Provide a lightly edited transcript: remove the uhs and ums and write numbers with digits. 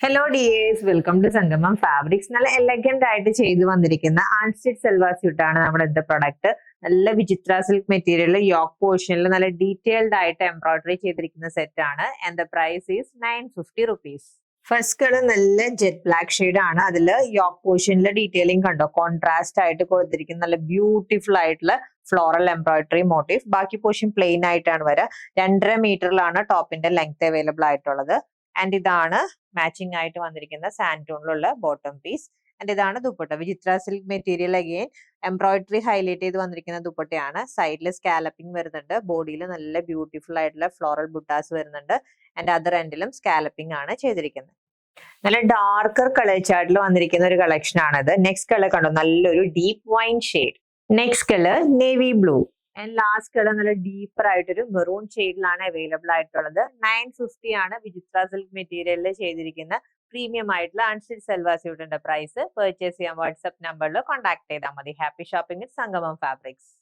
Hello dears, welcome to സംഗമം fabrics. നല്ല elegant ആയിട്ട് ചെയ്തു വന്നിരിക്കുന്ന അൺസ്റ്റിച്ച് സൽവാർ സ്യൂട്ട് ആണ് നമ്മുടെ ഇന്നത്തെ പ്രൊഡക്റ്റ്. നല്ല വിചിത്ര സിൽക്ക് മെറ്റീരിയൽ യോക്ക് പോർഷനിൽ നല്ല ഡീറ്റെയിൽഡ് ആയിട്ട് എംബ്രോയിഡറി ചെയ്തിരിക്കുന്ന സെറ്റ് ആണ്. And the price is 950 rupees. First colour നല്ല ജെറ്റ് ബ്ലാക്ക് ഷെയ്ഡ് ആണ്. അതിൽ യോക്ക് പോർഷനിലെ ഡീറ്റെയിലിംഗ് കണ്ടോ, കോൺട്രാസ്റ്റ് ആയിട്ട് കൊടുത്തിരിക്കുന്ന നല്ല ബ്യൂട്ടിഫുൾ ആയിട്ടുള്ള ഫ്ലോറൽ എംബ്രോയിഡറി മോട്ടീവ്. ബാക്കി പോർഷൻ പ്ലെയിൻ ആയിട്ടാണ് വരിക. 2.5 മീറ്ററിലാണ് ടോപ്പിന്റെ ലെങ്ത് അവൈലബിൾ ആയിട്ടുള്ളത്. ആൻഡ് ഇതാണ് മാച്ചിങ് ആയിട്ട് വന്നിരിക്കുന്ന സാൻഡൂണിലുള്ള ബോട്ടം പീസ്. ആൻഡ് ഇതാണ് dupatta. Vichitra silk material again embroidery highlight ചെയ്ത് വന്നിരിക്കുന്ന ദുപ്പട്ടയാണ്. സൈഡിൽ സ്കാലപ്പിംഗ് വരുന്നുണ്ട്. ബോഡിയിൽ നല്ല ബ്യൂട്ടിഫുൾ ആയിട്ടുള്ള ഫ്ലോറൽ ബുട്ടാസ് വരുന്നുണ്ട്. ആൻഡ് അതർ എൻഡിലും സ്കാലപ്പിംഗ് ആണ് ചെയ്തിരിക്കുന്നത്. നല്ല ഡാർക്കർ കളർ ചാർട്ടിൽ വന്നിരിക്കുന്ന ഒരു കളക്ഷൻ ആണിത്. നെക്സ്റ്റ് കളർ കണ്ടോ, നല്ലൊരു deep wine shade. Next colour navy blue. And last colour നല്ല ഡീപ്പർ ആയിട്ടൊരു മെറൂൺ ഷെയ്ഡിലാണ് അവൈലബിൾ ആയിട്ടുള്ളത്. 950 ആണ് വിചിത്ര സിൽക്ക് മെറ്റീരിയലിൽ ചെയ്തിരിക്കുന്ന പ്രീമിയം ആയിട്ടുള്ള അൺസ്റ്റിച്ച് സൽവാർ സ്യൂട്ടിന്റെ പ്രൈസ്. പർച്ചേസ് ചെയ്യാൻ വാട്സ്ആപ്പ് നമ്പറിൽ കോൺടാക്ട് ചെയ്താൽ മതി. ഹാപ്പി ഷോപ്പിംഗ് വിത്ത് സംഗമം ഫാബ്രിക്സ്.